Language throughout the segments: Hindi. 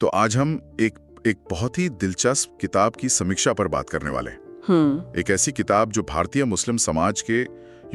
तो आज हम एक बहुत ही दिलचस्प किताब की समीक्षा पर बात करने वाले हैं। एक ऐसी किताब जो भारतीय मुस्लिम समाज के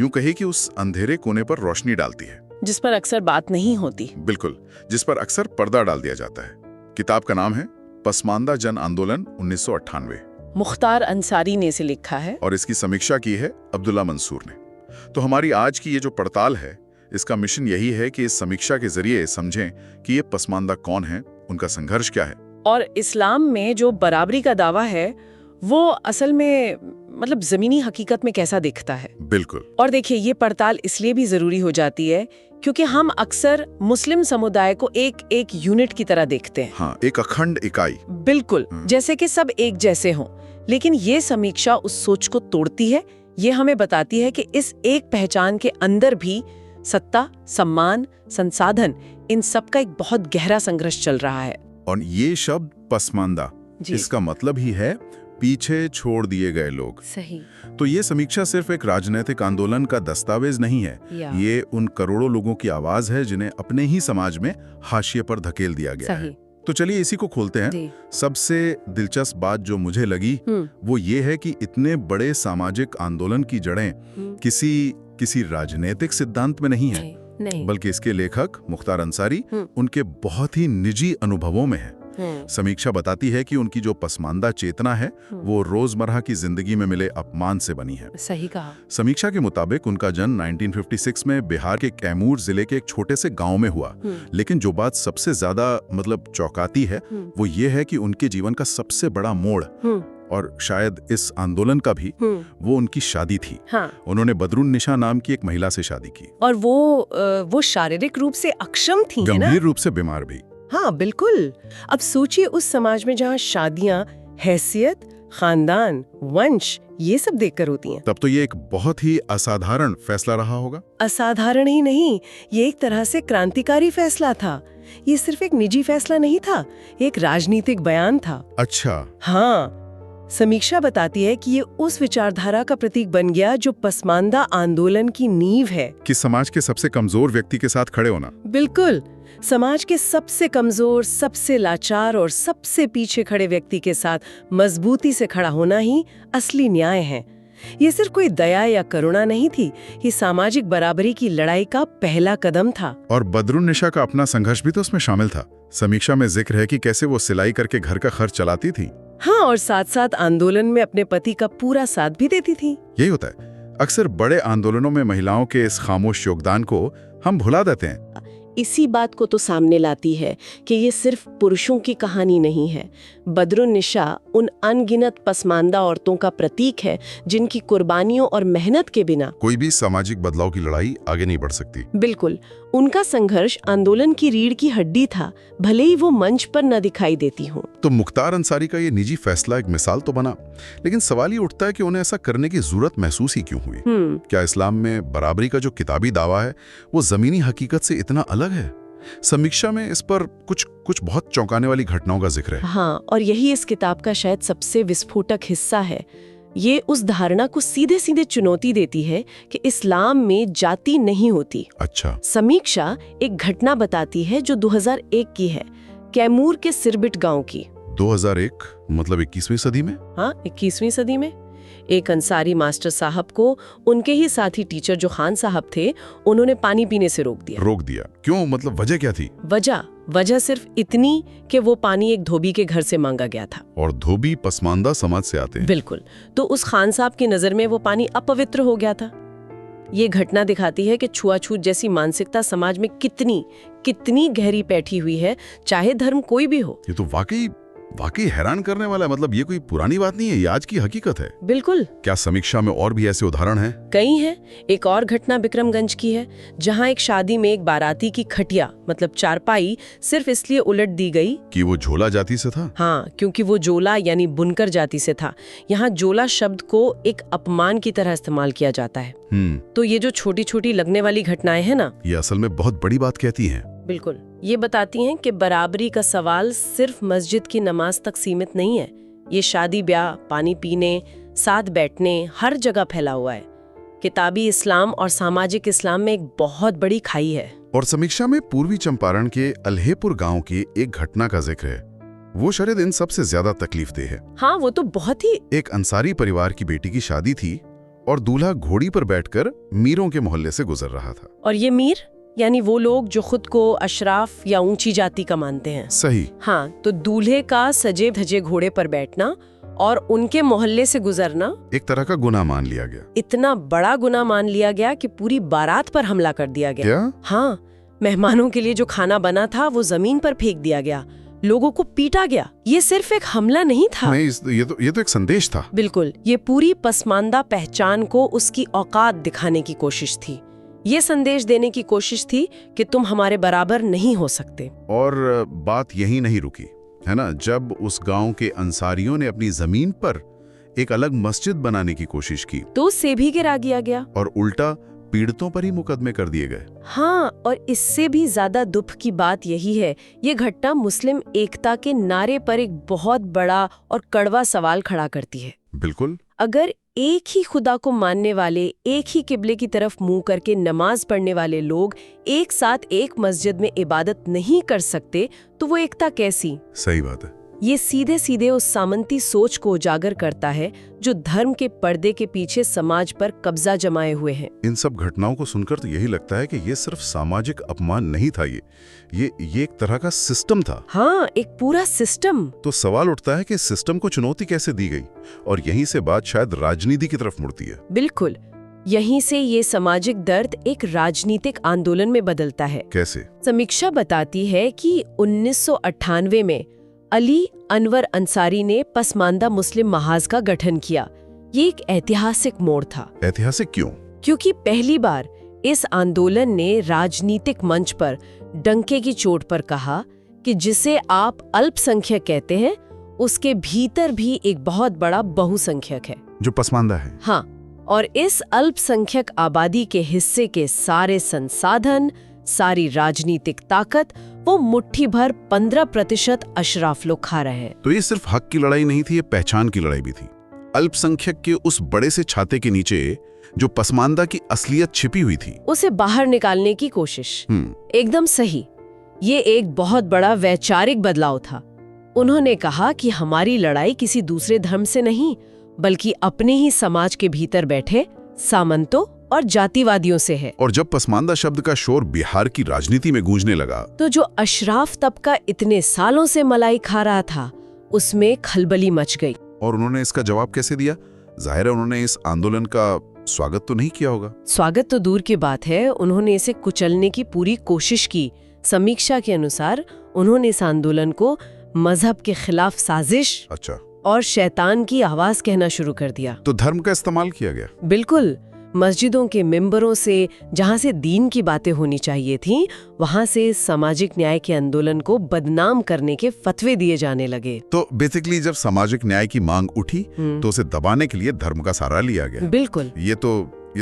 यूं कहे कि उस अंधेरे कोने पर रोशनी डालती है, जिस पर अक्सर बात नहीं होती। बिल्कुल, जिस पर अक्सर पर्दा डाल दिया जाता है। किताब का नाम है पसमानदा जन आंदोलन 1998। मुख्तार अंसारी ने इसे लिखा है और इसकी समीक्षा की है अब्दुल्ला मंसूर ने। तो हमारी आज की ये जो पड़ताल है, इसका मिशन यही है कि इस समीक्षा के जरिए समझें कि ये पसमानदा कौन है, उनका संघर्ष क्या है, और इस्लाम में जो बराबरी का दावा है वो असल में मतलब जमीनी हकीकत में कैसा दिखता है। बिल्कुल। और देखिए, ये पड़ताल इसलिए भी जरूरी हो जाती है क्योंकि हम अक्सर मुस्लिम समुदाय को एक यूनिट की तरह देखते हैं। हाँ, एक अखंड इकाई। बिल्कुल, जैसे कि सब एक जैसे हों। लेकिन ये समीक्षा उस सोच को तोड़ती है। ये हमें बताती है कि इस एक पहचान के अंदर भी सत्ता, सम्मान, संसाधन, इन सब का एक बहुत गहरा संघर्ष चल रहा है। और ये शब्द पसमानदा, इसका मतलब ही है पीछे छोड़ दिए गए लोग। सही। तो ये समीक्षा सिर्फ एक राजनीतिक आंदोलन का दस्तावेज नहीं है, ये उन करोड़ों लोगों की आवाज है जिन्हें अपने ही समाज में हाशिए पर धकेल दिया गया है। तो चलिए इसी को खोलते हैं। सबसे दिलचस्प बात जो मुझे लगी वो ये है कि इतने बड़े सामाजिक आंदोलन की जड़ें किसी राजनीतिक सिद्धांत में नहीं है, बल्कि इसके लेखक मुख्तार अंसारी उनके बहुत ही निजी अनुभवों में है। समीक्षा बताती है कि उनकी जो पसमानदा चेतना है वो रोजमर्रा की जिंदगी में मिले अपमान से बनी है। सही कहा। समीक्षा के मुताबिक उनका जन्म 1956 में बिहार के कैमूर जिले के एक छोटे से गांव में हुआ। लेकिन जो बात सबसे ज्यादा चौंकाती है वो ये है कि उनके जीवन का सबसे बड़ा मोड़, और शायद इस आंदोलन का भी, वो उनकी शादी थी। हाँ। उन्होंने बदरुन्निसा नाम की एक महिला से शादी की। और वो शारीरिक रूप से अक्षम थी, गंभीर रूप से बीमार भी। हाँ बिल्कुल। अब सोचिए उस समाज में जहाँ शादियां हैसियत, खानदान, वंश ये सब देखकर होती हैं। तब तो ये एक बहुत ही असाधारण फैसला रहा होगा। असाधारण ही नहीं, ये एक तरह से क्रांतिकारी फैसला था। ये सिर्फ एक निजी फैसला नहीं था, एक राजनीतिक बयान था। अच्छा। हाँ, समीक्षा बताती है कि ये उस विचारधारा का प्रतीक बन गया जो पसमानदा आंदोलन की नींव है, कि समाज के सबसे कमजोर व्यक्ति के साथ खड़े होना। बिल्कुल, समाज के सबसे कमजोर, सबसे लाचार और सबसे पीछे खड़े व्यक्ति के साथ मजबूती से खड़ा होना ही असली न्याय है। ये सिर्फ कोई दया या करुणा नहीं थी, ये सामाजिक बराबरी की लड़ाई का पहला कदम था। और बदरुन्निसा का अपना संघर्ष भी तो उसमें शामिल था। समीक्षा में जिक्र है कि कैसे वो सिलाई करके घर का खर्च चलाती थी। हाँ, और साथ साथ आंदोलन में अपने पति का पूरा साथ भी देती थी। यही होता है, अक्सर बड़े आंदोलनों में महिलाओं के इस खामोश योगदान को हम भुला देते हैं। इसी बात को तो सामने लाती है कि ये सिर्फ पुरुषों की कहानी नहीं है। बदरुन्निसा उन अनगिनत पसमानदा औरतों का प्रतीक है जिनकी कुर्बानियों और मेहनत के बिना कोई भी सामाजिक बदलाव की लड़ाई आगे नहीं बढ़ सकती। बिल्कुल, उनका संघर्ष आंदोलन की रीढ़ की हड्डी था, भले ही वो मंच पर न दिखाई देती हो। तो मुख्तार अंसारी का ये निजी फैसला एक मिसाल तो बना, लेकिन सवाल ये उठता है कि उन्हें ऐसा करने की जरूरत महसूस ही क्यों हुई? क्या इस्लाम में बराबरी का जो किताबी दावा है वो जमीनी हकीकत से इतना अलग है? समीक्षा में इस पर कुछ बहुत चौंकाने वाली घटनाओं का जिक्र है। हाँ, और यही इस किताब का शायद सबसे विस्फोटक हिस्सा है। ये उस धारणा को सीधे सीधे चुनौती देती है कि इस्लाम में जाति नहीं होती। अच्छा। समीक्षा एक घटना बताती है जो 2001 की है, कैमूर के सिरबिट गांव की। 2001 मतलब 21वीं सदी में? हाँ, 21वीं सदी में। एक अंसारी मास्टर साहब को उनके ही साथी टीचर जो खान साहब थे, उन्होंने पानी पीने से रोक दिया। क्यों? मतलब वजह क्या थी? वजह सिर्फ इतनी कि वो पानी एक धोबी के घर से मांगा गया था। और धोबी पसमानदा समाज से आते हैं। बिल्कुल। तो उस खान साहब की नजर में वो पानी अपवित्र हो गया था। ये घटना दिखाती है कि छुआछूत जैसी मानसिकता समाज में कितनी गहरी बैठी हुई है, चाहे धर्म कोई भी हो। ये तो वाकई हैरान करने वाला है। मतलब ये कोई पुरानी बात नहीं है, ये आज की हकीकत है। बिल्कुल। क्या समीक्षा में और भी ऐसे उदाहरण हैं? कई हैं। एक और घटना बिक्रमगंज की है, जहां एक शादी में एक बाराती की खटिया मतलब चारपाई सिर्फ इसलिए उलट दी गई कि वो जोला जाति से था। हाँ, क्योंकि वो जोला यानी बुनकर जाति से था। यहाँ जोला शब्द को एक अपमान की तरह इस्तेमाल किया जाता है। तो ये जो छोटी छोटी लगने वाली घटनाएं हैं ना, ये असल में बहुत बड़ी बात कहती हैं। बिल्कुल, ये बताती हैं कि बराबरी का सवाल सिर्फ मस्जिद की नमाज तक सीमित नहीं है। ये शादी ब्याह, पानी पीने, साथ बैठने, हर जगह फैला हुआ है। किताबी इस्लाम और सामाजिक इस्लाम में एक बहुत बड़ी खाई है। और समीक्षा में पूर्वी चंपारण के अल्हेपुर गांव की एक घटना का जिक्र है। वो शर्त इन सबसे ज्यादा तकलीफदेह है। हाँ, वो तो बहुत ही। एक अंसारी परिवार की बेटी की शादी थी और दूल्हा घोड़ी पर बैठकर मीरों के मोहल्ले से गुजर रहा था। और ये मीर यानी वो लोग जो खुद को अशराफ या ऊंची जाति का मानते हैं। सही। हाँ, तो दूल्हे का सजे धजे घोड़े पर बैठना और उनके मोहल्ले से गुजरना एक तरह का गुनाह मान लिया गया। इतना बड़ा गुनाह मान लिया गया कि पूरी बारात पर हमला कर दिया गया। क्या? हाँ, मेहमानों के लिए जो खाना बना था वो जमीन पर फेंक दिया गया, लोगों को पीटा गया। ये सिर्फ एक हमला नहीं था। नहीं, ये तो एक संदेश था। बिल्कुल, ये पूरी पसमानदा पहचान को उसकी औकात दिखाने की कोशिश थी। ये संदेश देने की कोशिश थी कि तुम हमारे बराबर नहीं हो सकते। और बात यही नहीं रुकी, है ना। जब उस गांव के अंसारियों ने अपनी जमीन पर एक अलग मस्जिद बनाने की कोशिश की तो उससे भी गिरा दिया गया और उल्टा पीड़ितों पर ही मुकदमे कर दिए गए। हाँ, और इससे भी ज्यादा दुख की बात यही है, ये घटना मुस्लिम एकता के नारे पर एक बहुत बड़ा और कड़वा सवाल खड़ा करती है। बिल्कुल। अगर एक ही खुदा को मानने वाले, एक ही किबले की तरफ मुंह करके नमाज पढ़ने वाले लोग एक साथ एक मस्जिद में इबादत नहीं कर सकते, तो वो एकता कैसी? सही बात है। ये सीधे सीधे उस सामंती सोच को उजागर करता है जो धर्म के पर्दे के पीछे समाज पर कब्जा जमाए हुए हैं। इन सब घटनाओं को सुनकर तो यही लगता है कि ये सिर्फ सामाजिक अपमान नहीं था, ये एक तरह का सिस्टम था। हाँ, एक पूरा सिस्टम। तो सवाल उठता है कि सिस्टम को चुनौती कैसे दी गई, और यहीं से बात शायद राजनीति की तरफ मुड़ती है। बिल्कुल, यहीं से ये सामाजिक दर्द एक राजनीतिक आंदोलन में बदलता है। कैसे? समीक्षा बताती है कि 1998 में अली अनवर अंसारी ने पसमानदा मुस्लिम महाज का गठन किया। ये एक ऐतिहासिक मोड़ था। ऐतिहासिक क्यों? क्योंकि पहली बार इस आंदोलन ने राजनीतिक मंच पर डंके की चोट पर कहा कि जिसे आप अल्पसंख्यक कहते हैं, उसके भीतर भी एक बहुत बड़ा बहुसंख्यक है जो पसमानदा है। हाँ, और इस अल्पसंख्यक आबादी के हिस्से के सारे संसाधन, सारी राजनीतिक ताकत वो मुट्ठी भर 15% अशराफ लोग खा रहे हैं। तो ये सिर्फ हक की लड़ाई नहीं थी, ये पहचान की लड़ाई भी थी। अल्पसंख्यक के उस बड़े से छाते के नीचे जो पसमानदा की असलियत छिपी हुई थी, उसे बाहर निकालने की कोशिश। एकदम सही। ये एक बहुत बड़ा वैचारिक बदलाव था। उन्होंने कहा कि हमारी लड़ाई किसी दूसरे धर्म से नहीं, बल्कि अपने ही समाज के भीतर बैठे सामंतों और जातिवादियों से है। और जब पसमानदा शब्द का शोर बिहार की राजनीति में गूंजने लगा, तो जो अशराफ तबका इतने सालों से मलाई खा रहा था, उसमें खलबली मच गई। और उन्होंने इसका जवाब कैसे दिया? जाहिर है उन्होंने इस आंदोलन का स्वागत तो नहीं किया होगा। स्वागत तो दूर की बात है, उन्होंने इसे कुचलने की पूरी कोशिश की। समीक्षा के अनुसार उन्होंने इस आंदोलन को मजहब के खिलाफ साजिश और शैतान की आवाज कहना शुरू कर दिया। तो धर्म का इस्तेमाल किया गया। बिल्कुल, मस्जिदों के मिंबरों से, जहां से दीन की बातें होनी चाहिए थीं, वहां से सामाजिक न्याय के आंदोलन को बदनाम करने के फतवे दिए जाने लगे। तो बेसिकली जब सामाजिक न्याय की मांग उठी तो उसे दबाने के लिए धर्म का सहारा लिया गया। बिल्कुल, ये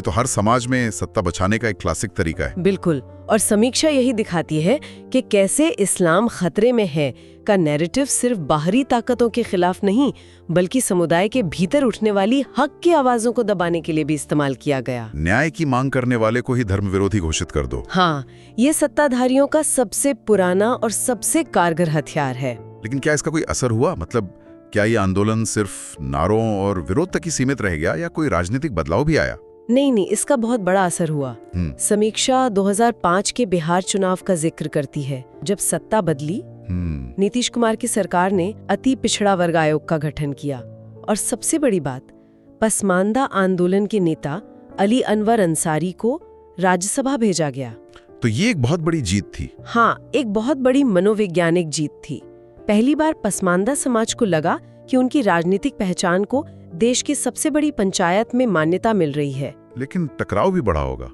तो हर समाज में सत्ता बचाने का एक क्लासिक तरीका है। बिल्कुल, और समीक्षा यही दिखाती है कि कैसे इस्लाम खतरे में है का नैरेटिव सिर्फ बाहरी ताकतों के खिलाफ नहीं, बल्कि समुदाय के भीतर उठने वाली हक की आवाजों को दबाने के लिए भी इस्तेमाल किया गया। न्याय की मांग करने वाले को ही धर्म विरोधी घोषित कर दो। हाँ, ये सत्ताधारियों का सबसे पुराना और सबसे कारगर हथियार है। लेकिन क्या इसका कोई असर हुआ? मतलब क्या ये आंदोलन सिर्फ नारों और विरोध तक ही सीमित रह गया या कोई राजनीतिक बदलाव भी आया? नहीं, इसका बहुत बड़ा असर हुआ। समीक्षा 2005 के बिहार चुनाव का जिक्र करती है। जब सत्ता बदली, नीतीश कुमार की सरकार ने अति पिछड़ा वर्ग आयोग का गठन किया और सबसे बड़ी बात, पसमानदा आंदोलन के नेता अली अनवर अंसारी को राज्यसभा भेजा गया। तो ये एक बहुत बड़ी जीत थी। हाँ, एक बहुत बड़ी मनोवैज्ञानिक जीत थी। पहली बार पसमानदा समाज को लगा कि उनकी राजनीतिक पहचान को देश की सबसे बड़ी पंचायत में मान्यता मिल रही है। लेकिन टकराव भी बढ़ा होगा।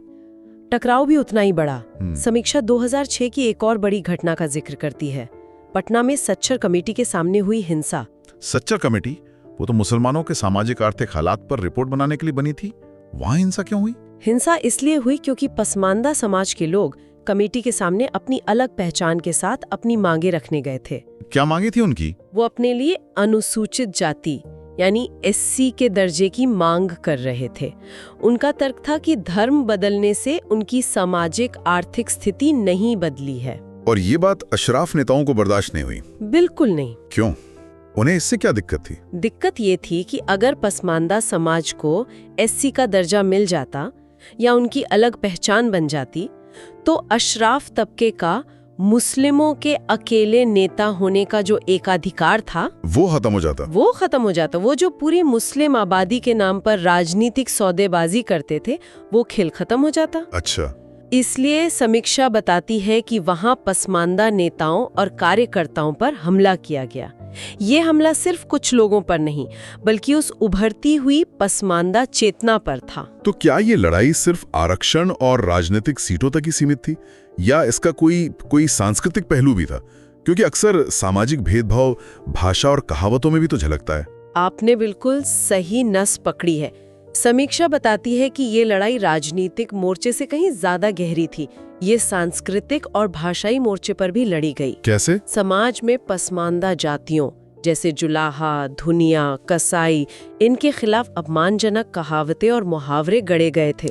टकराव भी उतना ही बड़ा। समीक्षा 2006 की एक और बड़ी घटना का जिक्र करती है। पटना में सच्चर कमेटी के सामने हुई हिंसा। सच्चर कमेटी, वो तो मुसलमानों के सामाजिक आर्थिक हालात पर रिपोर्ट बनाने के लिए बनी थी। वहाँ हिंसा क्यों हुई? हिंसा इसलिए हुई क्योंकि पसमानदा समाज के लोग कमेटी के सामने अपनी अलग पहचान के साथ अपनी मांगे रखने गए थे। क्या मांगे थी उनकी? वो अपने लिए अनुसूचित जाति यानी एससी के दर्जे की मांग कर रहे थे। उनका तर्क था कि धर्म बदलने से उनकी सामाजिक आर्थिक स्थिति नहीं बदली है। और ये बात अशराफ नेताओं को बर्दाश्त नहीं हुई? बिल्कुल नहीं। क्यों? उन्हें इससे क्या दिक्कत थी? दिक्कत ये थी कि अगर पसमानदा समाज को एससी का दर्जा मिल जाता या उनकी अलग पहचान बन जाती, तो अशराफ तबके का मुस्लिमों के अकेले नेता होने का जो एकाधिकार था वो खत्म हो जाता। वो जो पूरी मुस्लिम आबादी के नाम पर राजनीतिक सौदेबाजी करते थे, वो खेल खत्म हो जाता। अच्छा। इसलिए समीक्षा बताती है कि वहां पसमानदा नेताओं और कार्यकर्ताओं पर हमला किया गया। ये हमला सिर्फ कुछ लोगों पर नहीं, बल्कि उस उभरती हुई पसमानदा चेतना पर था। तो क्या ये लड़ाई सिर्फ आरक्षण और राजनीतिक सीटों तक ही सीमित थी, या इसका कोई सांस्कृतिक पहलू भी था? क्योंकि अक्सर सामाजिक भेदभाव भाषा और कहावतों में भी तो झलकता है। आपने बिल्कुल सही नस पकड़ी है। समीक्षा बताती है कि ये लड़ाई राजनीतिक मोर्चे से कहीं ज्यादा गहरी थी। ये सांस्कृतिक और भाषाई मोर्चे पर भी लड़ी गई। कैसे? समाज में पसमानदा जातियों जैसे जुलाहा, धुनिया, कसाई, इनके खिलाफ अपमानजनक कहावतें और मुहावरे गढ़े गए थे।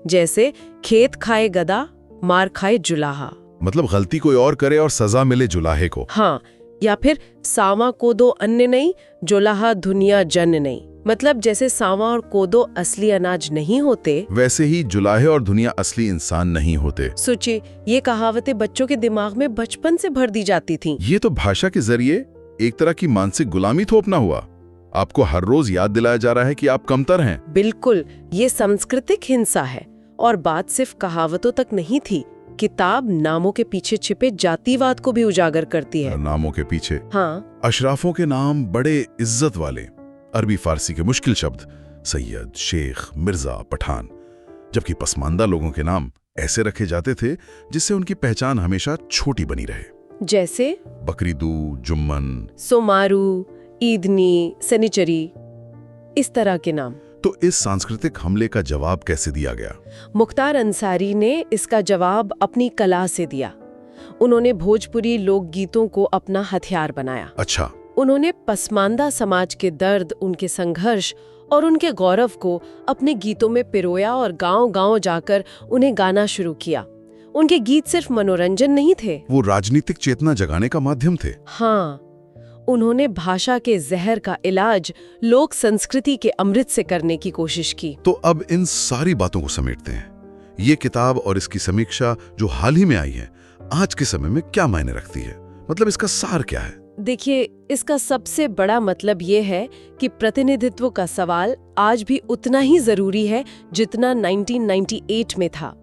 जैसे खेत खाए गधा, मार खाए जुलाहा। मतलब गलती कोई और करे और सजा मिले जुलाहे को। हाँ, या फिर सावा कोदो अन्न नहीं, जुलाहा धुनिया जन नहीं। मतलब जैसे सावा और कोदो असली अनाज नहीं होते, वैसे ही जुलाहे और धुनिया असली इंसान नहीं होते। सोचिए, ये कहावतें बच्चों के दिमाग में बचपन से भर दी जाती थीं। ये तो भाषा के जरिए एक तरह की मानसिक गुलामी थोपना हुआ। आपको हर रोज याद दिलाया जा रहा है कि आप कमतर हैं। बिल्कुल, ये सांस्कृतिक हिंसा है। और बात सिर्फ कहावतों तक नहीं थी। किताब नामों के पीछे छिपे जातिवाद को भी उजागर करती है। नामों के पीछे? हाँ। अशराफों के नाम बड़े इज्जत वाले, अरबी फारसी के मुश्किल शब्द, सैयद, शेख, मिर्जा, पठान, जबकि पसमानदा लोगों के नाम ऐसे रखे जाते थे जिससे उनकी पहचान हमेशा छोटी बनी रहे। जैसे बकरीदू, जुम्मन, सोमारू, ईदनी, सनिचरी, इस तरह के नाम। तो इस सांस्कृतिक हमले का जवाब कैसे दिया गया? मुख्तार अंसारी ने इसका जवाब अपनी कला से दिया। उन्होंने भोजपुरी लोकगीतों को अपना हथियार बनाया। अच्छा। उन्होंने पसमानदा समाज के दर्द, उनके संघर्ष और उनके गौरव को अपने गीतों में पिरोया और गांव-गांव जाकर उन्हें गाना शुरू किया। उनके गीत सिर्फ मनोरंजन नहीं थे, वो राजनीतिक चेतना जगाने का माध्यम थे। हाँ, उन्होंने भाषा के जहर का इलाज लोक संस्कृति के अमृत से करने की कोशिश की। तो अब इन सारी बातों को समेटते हैं। ये किताब और इसकी समीक्षा जो हाल ही में आई है, आज के समय में क्या मायने रखती है? मतलब इसका सार क्या है? देखिए, इसका सबसे बड़ा मतलब ये है कि प्रतिनिधित्व का सवाल आज भी उतना ही जरूरी है जितना 1998 में था।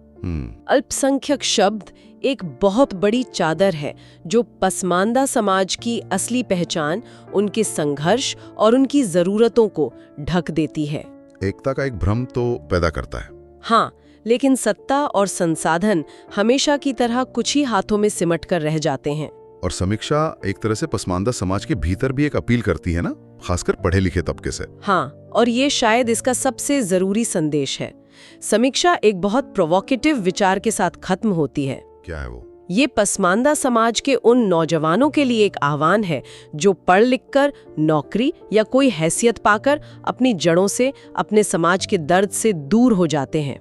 अल्पसंख्यक शब्द एक बहुत बड़ी चादर है जो पसमानदा समाज की असली पहचान, उनके संघर्ष और उनकी जरूरतों को ढक देती है। एकता का एक भ्रम तो पैदा करता है। हाँ, लेकिन सत्ता और संसाधन हमेशा की तरह कुछ ही हाथों में सिमट कर रह जाते हैं। और समीक्षा एक तरह से पसमानदा समाज के भीतर भी एक अपील करती है ना, खासकर पढ़े लिखे तबके से। हाँ, और ये शायद इसका सबसे जरूरी संदेश है। समीक्षा एक बहुत प्रोवोकेटिव विचार के साथ खत्म होती है। क्या है वो? ये पसमानदा समाज के उन नौजवानों के लिए एक आह्वान है जो पढ़ लिखकर नौकरी या कोई हैसियत पाकर अपनी जड़ों से, अपने समाज के दर्द से दूर हो जाते हैं।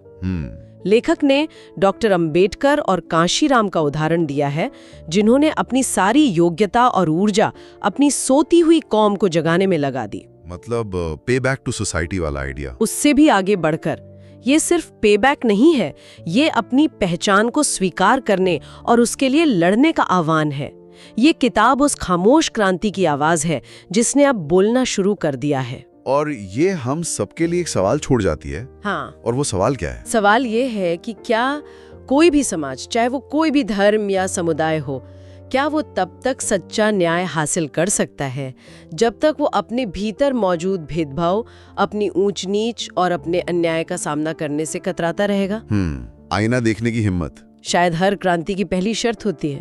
लेखक ने डॉक्टर अंबेडकर और कांशीराम का उदाहरण दिया है, जिन्होंने अपनी सारी योग्यता और ऊर्जा अपनी सोती हुई कौम को जगाने में लगा दी। मतलब पे बैक टू सोसाइटी वाला आइडिया। उससे भी आगे बढ़कर ये सिर्फ पे बैक नहीं है, ये अपनी पहचान को स्वीकार करने और उसके लिए लड़ने का आह्वान है। ये किताब उस खामोश क्रांति की आवाज है जिसने अब बोलना शुरू कर दिया है। और ये हम सबके लिए एक सवाल छोड़ जाती है। हाँ। और वो सवाल क्या है? सवाल ये है कि क्या कोई भी समाज, चाहे वो कोई भी धर्म या समुदाय हो, क्या वो तब तक सच्चा न्याय हासिल कर सकता है जब तक वो अपने भीतर मौजूद भेदभाव, अपनी ऊंच नीच और अपने अन्याय का सामना करने से कतराता रहेगा? आईना देखने की हिम्मत शायद हर क्रांति की पहली शर्त होती है।